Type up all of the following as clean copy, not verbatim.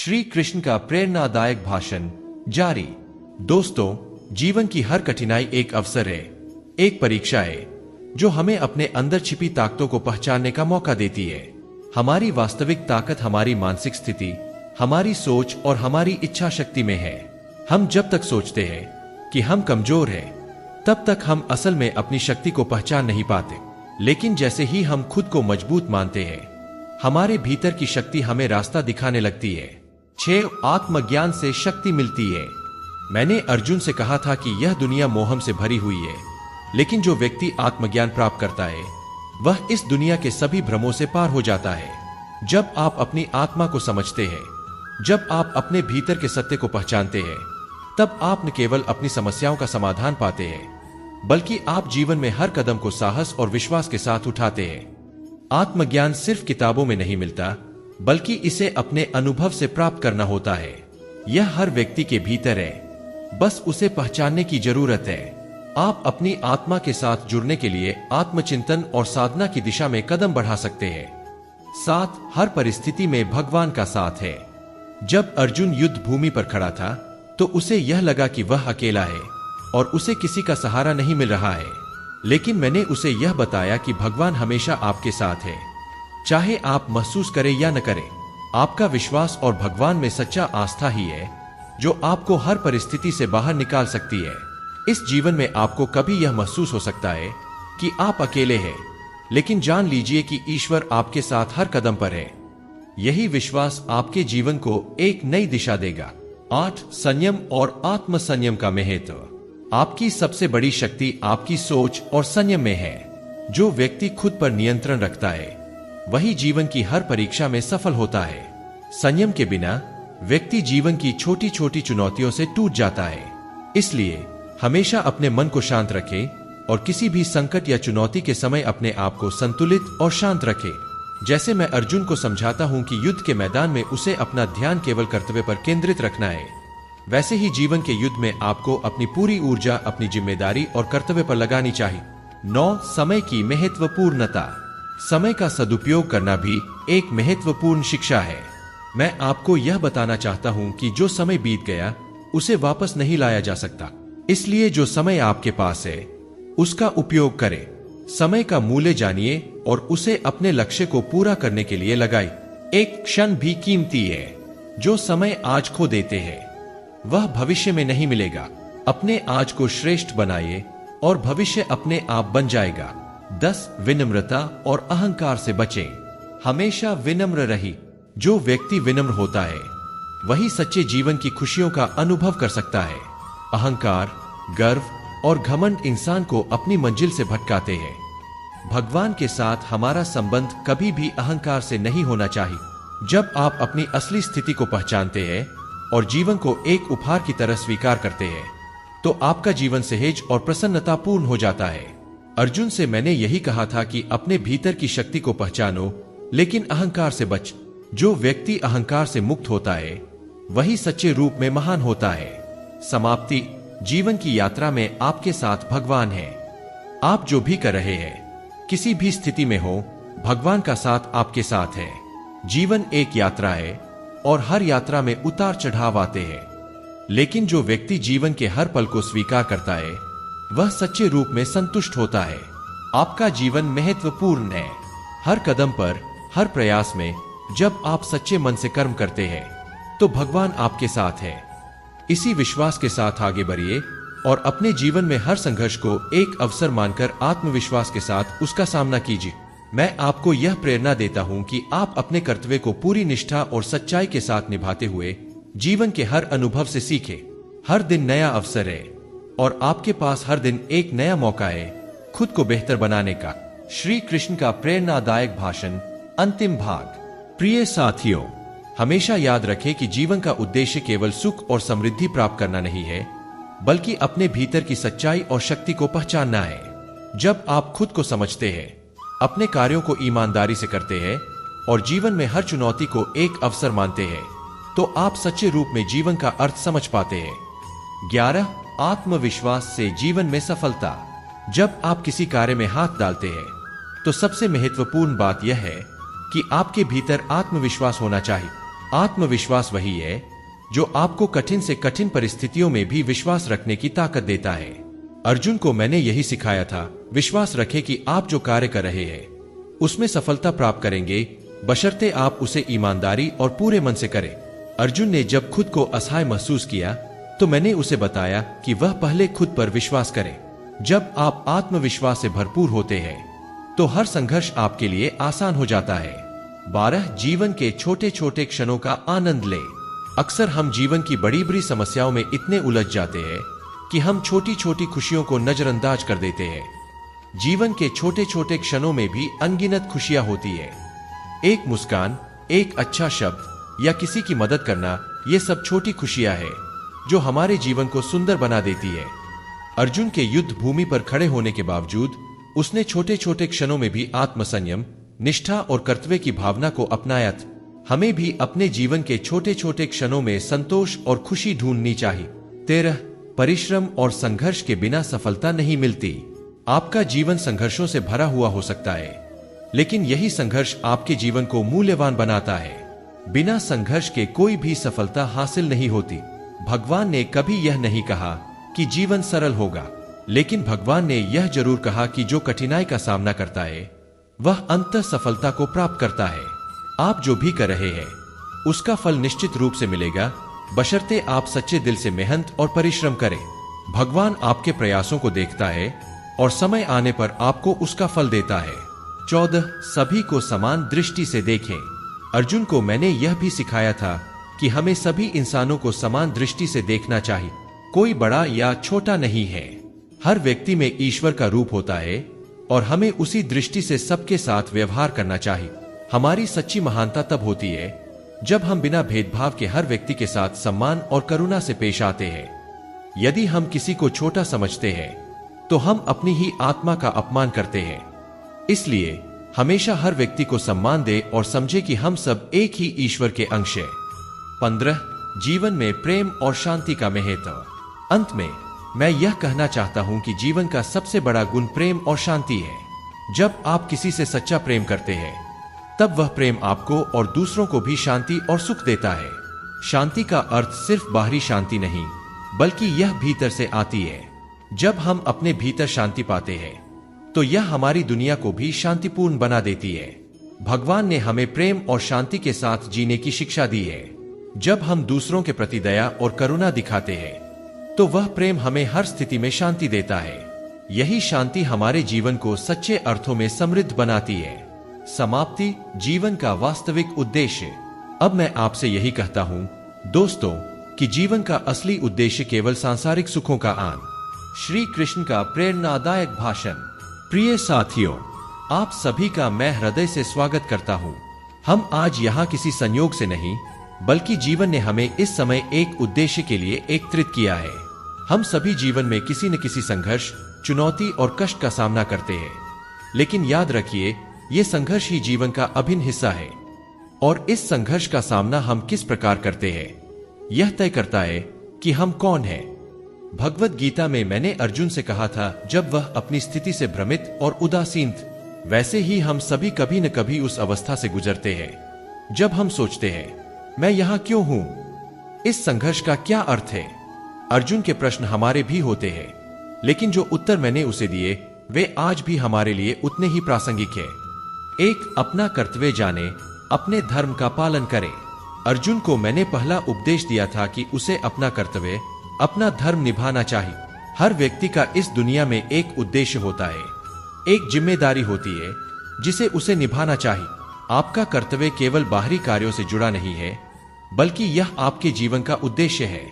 श्री कृष्ण का प्रेरणादायक भाषण जारी। दोस्तों, जीवन की हर कठिनाई एक अवसर है, एक परीक्षा है जो हमें अपने अंदर छिपी ताकतों को पहचानने का मौका देती है। हमारी वास्तविक ताकत हमारी मानसिक स्थिति, हमारी सोच और हमारी इच्छा शक्ति में है। हम जब तक सोचते हैं कि हम कमजोर हैं, तब तक हम असल में अपनी शक्ति को पहचान नहीं पाते। लेकिन जैसे ही हम खुद को मजबूत मानते हैं, हमारे भीतर की शक्ति हमें रास्ता दिखाने लगती है। 6 आत्मज्ञान से शक्ति मिलती है। मैंने अर्जुन से कहा था कि यह दुनिया मोहम से भरी हुई है, लेकिन जो व्यक्ति आत्मज्ञान प्राप्त करता है वह इस दुनिया के सभी भ्रमों से पार हो जाता है। जब आप अपनी आत्मा को समझते हैं, जब आप अपने भीतर के सत्य को पहचानते हैं, तब आप न केवल अपनी समस्याओं का समाधान पाते हैं, बल्कि आप जीवन में हर कदम को साहस और विश्वास के साथ उठाते हैं। आत्मज्ञान सिर्फ किताबों में नहीं मिलता, बल्कि इसे अपने अनुभव से प्राप्त करना होता है। यह हर व्यक्ति के भीतर है, बस उसे पहचानने की जरूरत है। आप अपनी आत्मा के साथ जुड़ने के लिए आत्मचिंतन और साधना की दिशा में कदम बढ़ा सकते हैं। 7 हर परिस्थिति में भगवान का साथ है। जब अर्जुन युद्ध भूमि पर खड़ा था, तो उसे यह लगा कि वह अकेला है और उसे किसी का सहारा नहीं मिल रहा है। लेकिन मैंने उसे यह बताया कि भगवान हमेशा आपके साथ है, चाहे आप महसूस करें या न करें। आपका विश्वास और भगवान में सच्चा आस्था ही है जो आपको हर परिस्थिति से बाहर निकाल सकती है। इस जीवन में आपको कभी यह महसूस हो सकता है कि आप अकेले हैं, लेकिन जान लीजिए कि ईश्वर आपके साथ हर कदम पर है। यही विश्वास आपके जीवन को एक नई दिशा देगा। 8 संयम और आत्म संयम का महत्व। आपकी सबसे बड़ी शक्ति आपकी सोच और संयम में है। जो व्यक्ति खुद पर नियंत्रण रखता है, वही जीवन की हर परीक्षा में सफल होता है। संयम के बिना व्यक्ति जीवन की छोटी छोटी चुनौतियों से टूट जाता है। इसलिए हमेशा अपने मन को शांत रखें और किसी भी संकट या चुनौती के समय अपने आप को संतुलित और शांत रखें। जैसे मैं अर्जुन को समझाता हूं कि युद्ध के मैदान में उसे अपना ध्यान केवल कर्तव्य पर केंद्रित रखना है, वैसे ही जीवन के युद्ध में आपको अपनी पूरी ऊर्जा अपनी जिम्मेदारी और कर्तव्य पर लगानी चाहिए। 9 समय की महत्वपूर्णता। समय का सदुपयोग करना भी एक महत्वपूर्ण शिक्षा है। मैं आपको यह बताना चाहता हूं कि जो समय बीत गया उसे वापस नहीं लाया जा सकता। इसलिए जो समय आपके पास है उसका उपयोग करें। समय का मूल्य जानिए और उसे अपने लक्ष्य को पूरा करने के लिए लगाएं। एक क्षण भी कीमती है। जो समय आज खो देते हैं वह भविष्य में नहीं मिलेगा। अपने आज को श्रेष्ठ बनाइए और भविष्य अपने आप बन जाएगा। 10 विनम्रता और अहंकार से बचें। हमेशा विनम्र रही। जो व्यक्ति विनम्र होता है वही सच्चे जीवन की खुशियों का अनुभव कर सकता है। अहंकार, गर्व और घमंड इंसान को अपनी मंजिल से भटकाते हैं। भगवान के साथ हमारा संबंध कभी भी अहंकार से नहीं होना चाहिए। जब आप अपनी असली स्थिति को पहचानते हैं और जीवन को एक उपहार की तरह स्वीकार करते हैं, तो आपका जीवन सहज और प्रसन्नता पूर्ण हो जाता है। अर्जुन से मैंने यही कहा था कि अपने भीतर की शक्ति को पहचानो, लेकिन अहंकार से बच। जो व्यक्ति अहंकार से मुक्त होता है वही सच्चे रूप में महान होता है। समाप्ति। जीवन की यात्रा में आपके साथ भगवान है। आप जो भी कर रहे हैं, किसी भी स्थिति में हो, भगवान का साथ आपके साथ है। जीवन एक यात्रा है और हर यात्रा में उतार चढ़ाव आते हैं, लेकिन जो व्यक्ति जीवन के हर पल को स्वीकार करता है वह सच्चे रूप में संतुष्ट होता है। आपका जीवन महत्वपूर्ण है। हर कदम पर, हर प्रयास में जब आप सच्चे मन से कर्म करते हैं तो भगवान आपके साथ है। इसी विश्वास के साथ आगे बढ़िए और अपने जीवन में हर संघर्ष को एक अवसर मानकर आत्मविश्वास के साथ उसका सामना कीजिए। मैं आपको यह प्रेरणा देता हूं कि आप अपने कर्तव्य को पूरी निष्ठा और सच्चाई के साथ निभाते हुए जीवन के हर अनुभव से सीखें। हर दिन नया अवसर है और आपके पास हर दिन एक नया मौका है खुद को बेहतर बनाने का। श्री कृष्ण का प्रेरणादायक भाषण अंतिम भाग। प्रिय साथियों, हमेशा याद रखें कि जीवन का उद्देश्य केवल सुख और समृद्धि प्राप्त करना नहीं है, बल्कि अपने भीतर की सच्चाई और शक्ति को पहचानना है। जब आप खुद को समझते हैं, अपने कार्यों को ईमानदारी से करते हैं और जीवन में हर चुनौती को एक अवसर मानते हैं, तो आप सच्चे रूप में जीवन का अर्थ समझ पाते हैं। 11 आत्मविश्वास से जीवन में सफलता। जब आप किसी कार्य में हाथ डालते हैं, तो सबसे महत्वपूर्ण बात यह है कि आपके भीतर आत्मविश्वास होना चाहिए। आत्मविश्वास वही है जो आपको कठिन से कठिन परिस्थितियों में भी विश्वास रखने की ताकत देता है। अर्जुन को मैंने यही सिखाया था, विश्वास रखें कि आप जो कार्य कर रहे हैं उसमें सफलता प्राप्त करेंगे, बशर्ते आप उसे ईमानदारी और पूरे मन से करें। अर्जुन ने जब खुद को असहाय महसूस किया तो मैंने उसे बताया कि वह पहले खुद पर विश्वास करे। जब आप आत्मविश्वास से भरपूर होते हैं तो हर संघर्ष आपके लिए आसान हो जाता है। 12 जीवन के छोटे छोटे क्षणों का आनंद ले। अक्सर हम जीवन की बड़ी बड़ी समस्याओं में इतने उलझ जाते हैं कि हम छोटी छोटी खुशियों को नजरअंदाज कर देते हैं। जीवन के छोटे छोटे क्षणों में भी अनगिनत खुशियां होती है। एक मुस्कान, एक अच्छा शब्द या किसी की मदद करना, ये सब छोटी खुशियां हैं जो हमारे जीवन को सुंदर बना देती है। अर्जुन के युद्ध भूमि पर खड़े होने के बावजूद उसने छोटे छोटे क्षणों में भी आत्मसंयम, निष्ठा और कर्तव्य की भावना को अपनाया था। हमें भी अपने जीवन के छोटे छोटे क्षणों में संतोष और खुशी ढूंढनी चाहिए। 13 परिश्रम और संघर्ष के बिना सफलता नहीं मिलती। आपका जीवन संघर्षों से भरा हुआ हो सकता है, लेकिन यही संघर्ष आपके जीवन को मूल्यवान बनाता है। बिना संघर्ष के कोई भी सफलता हासिल नहीं होती। भगवान ने कभी यह नहीं कहा कि जीवन सरल होगा, लेकिन भगवान ने यह जरूर कहा कि जो कठिनाई का सामना करता है वह अंततः सफलता को प्राप्त करता है। आप जो भी कर रहे हैं उसका फल निश्चित रूप से मिलेगा, बशर्ते आप सच्चे दिल से मेहनत और परिश्रम करें। भगवान आपके प्रयासों को देखता है और समय आने पर आपको उसका फल देता है। 14 सभी को समान दृष्टि से देखें। अर्जुन को मैंने यह भी सिखाया था कि हमें सभी इंसानों को समान दृष्टि से देखना चाहिए। कोई बड़ा या छोटा नहीं है, हर व्यक्ति में ईश्वर का रूप होता है और हमें उसी दृष्टि से सबके साथ व्यवहार करना चाहिए। हमारी सच्ची महानता तब होती है जब हम बिना भेदभाव के हर व्यक्ति के साथ सम्मान और करुणा से पेश आते हैं। यदि हम किसी को छोटा समझते हैं तो हम अपनी ही आत्मा का अपमान करते हैं। इसलिए हमेशा हर व्यक्ति को सम्मान दे और समझे कि हम सब एक ही ईश्वर के अंश हैं। 15 जीवन में प्रेम और शांति का महत्व। अंत में मैं यह कहना चाहता हूं कि जीवन का सबसे बड़ा गुण प्रेम और शांति है। जब आप किसी से सच्चा प्रेम करते हैं तब वह प्रेम आपको और दूसरों को भी शांति और सुख देता है। शांति का अर्थ सिर्फ बाहरी शांति नहीं, बल्कि यह भीतर से आती है। जब हम अपने भीतर शांति पाते हैं तो यह हमारी दुनिया को भी शांतिपूर्ण बना देती है। भगवान ने हमें प्रेम और शांति के साथ जीने की शिक्षा दी है। जब हम दूसरों के प्रति दया और करुणा दिखाते हैं तो वह प्रेम हमें हर स्थिति में शांति देता है। यही शांति हमारे जीवन को सच्चे अर्थों में समृद्ध बनाती है। समाप्ति जीवन का वास्तविक उद्देश्य। अब मैं आपसे यही कहता हूं दोस्तों कि जीवन का असली उद्देश्य केवल सांसारिक सुखों का आन। श्री कृष्ण का प्रेरणादायक भाषण। प्रिय साथियों, आप सभी का मैं हृदय से स्वागत करता हूं। हम आज यहाँ किसी संयोग से नहीं, बल्कि जीवन ने हमें इस समय एक उद्देश्य के लिए एकत्रित किया है। हम सभी जीवन में किसी न किसी संघर्ष, चुनौती और कष्ट का सामना करते हैं, लेकिन याद रखिए ये संघर्ष ही जीवन का अभिन्न हिस्सा है और इस संघर्ष का सामना हम किस प्रकार करते हैं यह तय करता है कि हम कौन हैं। भगवत गीता में मैंने अर्जुन से कहा था, जब वह अपनी स्थिति से भ्रमित और उदासीन था, वैसे ही हम सभी कभी न कभी उस अवस्था से गुजरते हैं जब हम सोचते हैं मैं यहां क्यों हूं, इस संघर्ष का क्या अर्थ है। अर्जुन के प्रश्न हमारे भी होते हैं, लेकिन जो उत्तर मैंने उसे दिए वे आज भी हमारे लिए उतने ही प्रासंगिक है। एक, अपना कर्तव्य जाने, अपने धर्म का पालन करे। अर्जुन को मैंने पहला उपदेश दिया था कि उसे अपना कर्तव्य, अपना धर्म निभाना चाहिए। हर व्यक्ति का इस दुनिया में एक उद्देश्य होता है, एक जिम्मेदारी होती है जिसे उसे निभाना चाहिए। आपका कर्तव्य केवल बाहरी कार्यों से जुड़ा नहीं है, बल्कि यह आपके जीवन का उद्देश्य है।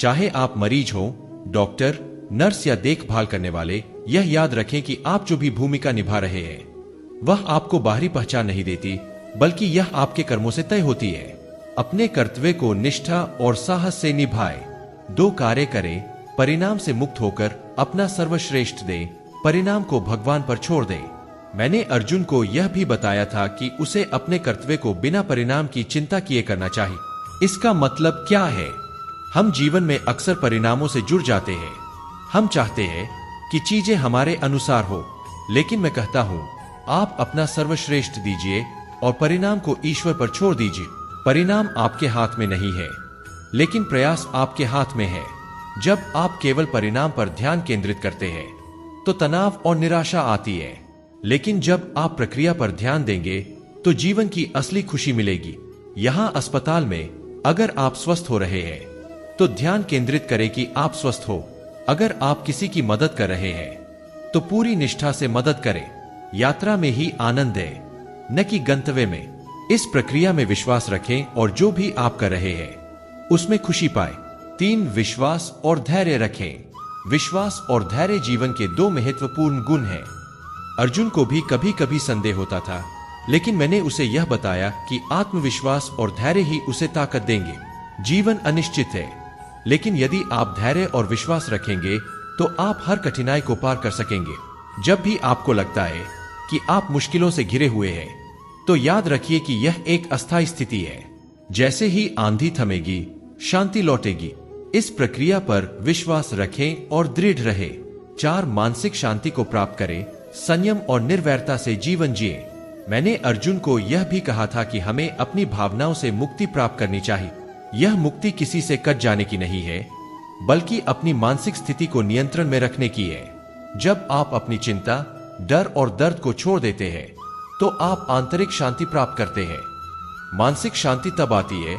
चाहे आप मरीज हो, डॉक्टर, नर्स या देखभाल करने वाले, यह याद रखें कि आप जो भी भूमिका निभा रहे हैं वह आपको बाहरी पहचान नहीं देती, बल्कि यह आपके कर्मों से तय होती है। अपने कर्तव्य को निष्ठा और साहस से निभाए। 2 कार्य करें, परिणाम से मुक्त होकर अपना सर्वश्रेष्ठ दे, परिणाम को भगवान पर छोड़ दे। मैंने अर्जुन को यह भी बताया था कि उसे अपने कर्तव्य को बिना परिणाम की चिंता किए करना चाहिए। इसका मतलब क्या है? हम जीवन में अक्सर परिणामों से जुड़ जाते हैं। हम चाहते हैं कि चीजें हमारे अनुसार हो, लेकिन मैं कहता हूं आप अपना सर्वश्रेष्ठ दीजिए और परिणाम को ईश्वर पर छोड़ दीजिए। परिणाम आपके हाथ में नहीं है, लेकिन प्रयास आपके हाथ में है। जब आप केवल परिणाम पर ध्यान केंद्रित करते हैं तो तनाव और निराशा आती है, लेकिन जब आप प्रक्रिया पर ध्यान देंगे तो जीवन की असली खुशी मिलेगी। यहाँ अस्पताल में अगर आप स्वस्थ हो रहे हैं तो ध्यान केंद्रित करें कि आप स्वस्थ हो। अगर आप किसी की मदद कर रहे हैं तो पूरी निष्ठा से मदद करें। यात्रा में ही आनंद है, न कि गंतव्य में। इस प्रक्रिया में विश्वास रखें और जो भी आप कर रहे हैं उसमें खुशी पाए। 3 विश्वास और धैर्य रखें। विश्वास और धैर्य जीवन के 2 महत्वपूर्ण गुण हैं। अर्जुन को भी कभी कभी संदेह होता था, लेकिन मैंने उसे यह बताया कि आत्मविश्वास और धैर्य ही उसे ताकत देंगे। जीवन अनिश्चित है, लेकिन यदि आप धैर्य और विश्वास रखेंगे तो आप हर कठिनाई को पार कर सकेंगे। जब भी आपको लगता है कि आप मुश्किलों से घिरे हुए हैं तो याद रखिए कि यह एक अस्थायी स्थिति है। जैसे ही आंधी थमेगी, शांति लौटेगी। इस प्रक्रिया पर विश्वास रखें और दृढ़ रहे। 4 मानसिक शांति को प्राप्त करें। संयम और निर्वैरता से जीवन जिए। मैंने अर्जुन को यह भी कहा था कि हमें अपनी भावनाओं से मुक्ति प्राप्त करनी चाहिए। यह मुक्ति किसी से कट जाने की नहीं है, बल्कि अपनी मानसिक स्थिति को नियंत्रण में रखने की है। जब आप अपनी चिंता, डर और दर्द को छोड़ देते हैं तो आप आंतरिक शांति प्राप्त करते हैं। मानसिक शांति तब आती है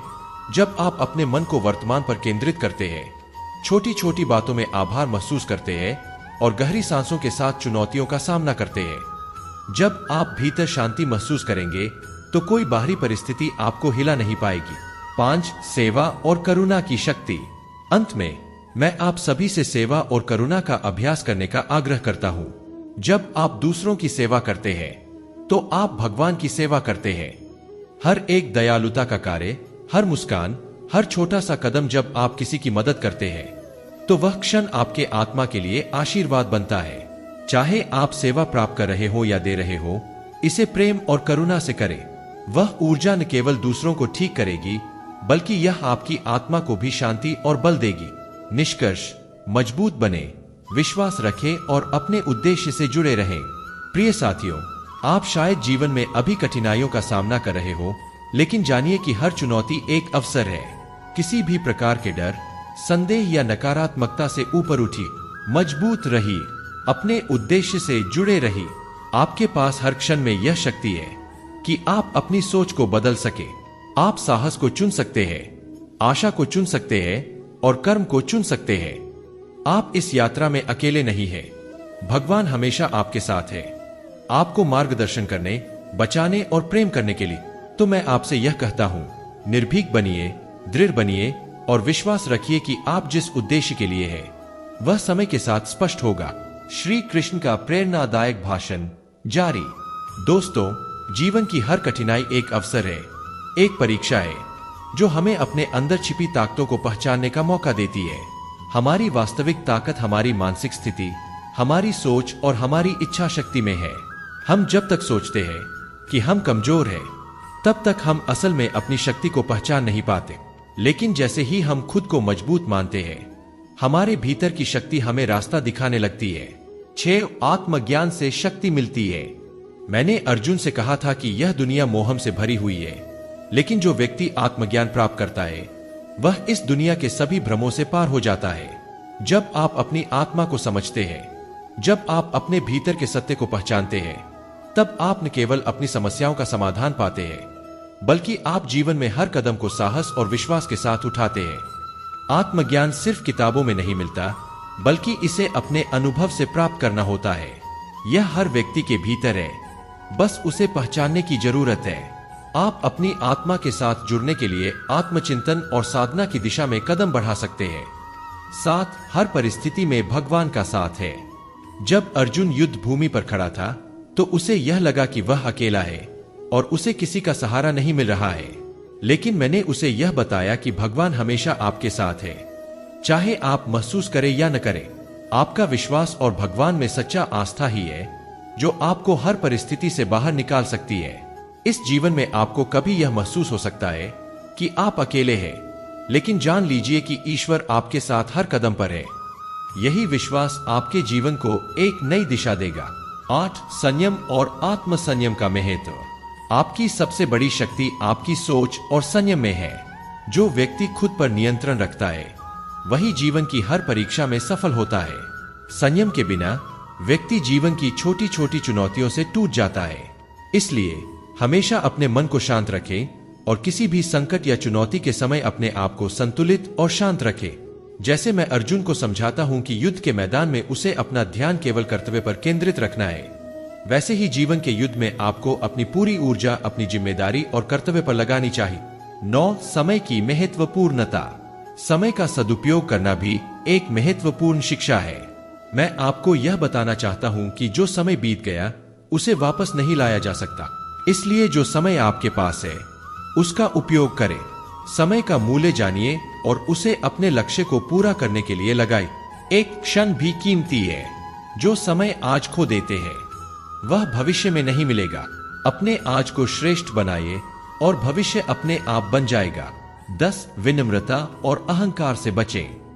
जब आप अपने मन को वर्तमान पर केंद्रित करते हैं, छोटी छोटी बातों में आभार महसूस करते हैं और गहरी सांसों के साथ चुनौतियों का सामना करते हैं। जब आप भीतर शांति महसूस करेंगे तो कोई बाहरी परिस्थिति आपको हिला नहीं पाएगी। 5 सेवा और करुणा की शक्ति। अंत में मैं आप सभी से सेवा और करुणा का अभ्यास करने का आग्रह करता हूं। जब आप दूसरों की सेवा करते हैं तो आप भगवान की सेवा करते हैं। हर एक दयालुता का कार्य, हर मुस्कान, हर छोटा सा कदम जब आप किसी की मदद करते हैं तो वह क्षण आपके आत्मा के लिए आशीर्वाद बनता है। चाहे आप सेवा प्राप्त कर रहे हो या दे रहे हो, इसे प्रेम और करुणा से करें। वह ऊर्जा न केवल दूसरों को ठीक करेगी, बल्कि यह आपकी आत्मा को भी शांति और बल देगी। निष्कर्ष, मजबूत बने, विश्वास रखें और अपने उद्देश्य से जुड़े रहें। प्रिय साथियों, आप शायद जीवन में अभी कठिनाइयों का सामना कर रहे हो, लेकिन जानिए कि हर चुनौती एक अवसर है। किसी भी प्रकार के डर, संदेह या नकारात्मकता से ऊपर उठिए। मजबूत रहिए, अपने उद्देश्य से जुड़े रहिए। आपके पास हर क्षण में यह शक्ति है कि आप अपनी सोच को बदल सके। आप साहस को चुन सकते हैं, आशा को चुन सकते हैं और कर्म को चुन सकते हैं। आप इस यात्रा में अकेले नहीं हैं। भगवान हमेशा आपके साथ है, आपको मार्गदर्शन करने, बचाने और प्रेम करने के लिए। तो मैं आपसे यह कहता हूं, निर्भीक बनिए, दृढ़ बनिए और विश्वास रखिए कि आप जिस उद्देश्य के लिए है वह समय के साथ स्पष्ट होगा। श्री कृष्ण का प्रेरणादायक भाषण जारी। दोस्तों, जीवन की हर कठिनाई एक अवसर है, एक परीक्षा है जो हमें अपने अंदर छिपी ताकतों को पहचानने का मौका देती है। हमारी वास्तविक ताकत हमारी मानसिक स्थिति, हमारी सोच और हमारी इच्छा शक्ति में है। हम जब तक सोचते हैं कि हम कमजोर हैं, तब तक हम असल में अपनी शक्ति को पहचान नहीं पाते। लेकिन जैसे ही हम खुद को मजबूत मानते हैं, हमारे भीतर की शक्ति हमें रास्ता दिखाने लगती है। 6 आत्मज्ञान से शक्ति मिलती है। मैंने अर्जुन से कहा था कि यह दुनिया मोहम से भरी हुई है, लेकिन जो व्यक्ति आत्मज्ञान प्राप्त करता है वह इस दुनिया के सभी भ्रमों से पार हो जाता है। जब आप अपनी आत्मा को समझते हैं, जब आप अपने भीतर के सत्य को पहचानते हैं, तब आप न केवल अपनी समस्याओं का समाधान पाते हैं, बल्कि आप जीवन में हर कदम को साहस और विश्वास के साथ उठाते हैं। आत्मज्ञान सिर्फ किताबों में नहीं मिलता, बल्कि इसे अपने अनुभव से प्राप्त करना होता है। यह हर व्यक्ति के भीतर है, बस उसे पहचानने की जरूरत है। आप अपनी आत्मा के साथ जुड़ने के लिए आत्मचिंतन और साधना की दिशा में कदम बढ़ा सकते हैं। 7 हर परिस्थिति में भगवान का साथ है। जब अर्जुन युद्ध भूमि पर खड़ा था तो उसे यह लगा कि वह अकेला है और उसे किसी का सहारा नहीं मिल रहा है। लेकिन मैंने उसे यह बताया कि भगवान हमेशा आपके साथ है, चाहे आप महसूस करें या न करें। आपका विश्वास और भगवान में सच्चा आस्था ही है जो आपको हर परिस्थिति से बाहर निकाल सकती है। इस जीवन में आपको कभी यह महसूस हो सकता है कि आप अकेले हैं, लेकिन जान लीजिए कि ईश्वर आपके साथ हर कदम पर है। यही विश्वास आपके जीवन को एक नई दिशा देगा। 8 संयम और आत्म संयम का महत्व। आपकी सबसे बड़ी शक्ति आपकी सोच और संयम में है। जो व्यक्ति खुद पर नियंत्रण रखता है वही जीवन की हर परीक्षा में सफल होता है। संयम के बिना व्यक्ति जीवन की छोटी छोटी चुनौतियों से टूट जाता है। इसलिए हमेशा अपने मन को शांत रखें और किसी भी संकट या चुनौती के समय अपने आप को संतुलित और शांत रखें। जैसे मैं अर्जुन को समझाता हूं कि युद्ध के मैदान में उसे अपना ध्यान केवल कर्तव्य पर केंद्रित रखना है, वैसे ही जीवन के युद्ध में आपको अपनी पूरी ऊर्जा अपनी जिम्मेदारी और कर्तव्य पर लगानी चाहिए। 9 समय की महत्वपूर्णता। समय का सदुपयोग करना भी एक महत्वपूर्ण शिक्षा है। मैं आपको यह बताना चाहता हूं कि जो समय बीत गया उसे वापस नहीं लाया जा सकता। इसलिए जो समय आपके पास है उसका उपयोग करें। समय का मूल्य जानिए और उसे अपने लक्ष्य को पूरा करने के लिए लगाएं। एक क्षण भी कीमती है। जो समय आज खो देते हैं वह भविष्य में नहीं मिलेगा। अपने आज को श्रेष्ठ बनाइए और भविष्य अपने आप बन जाएगा। 10 विनम्रता और अहंकार से बचें।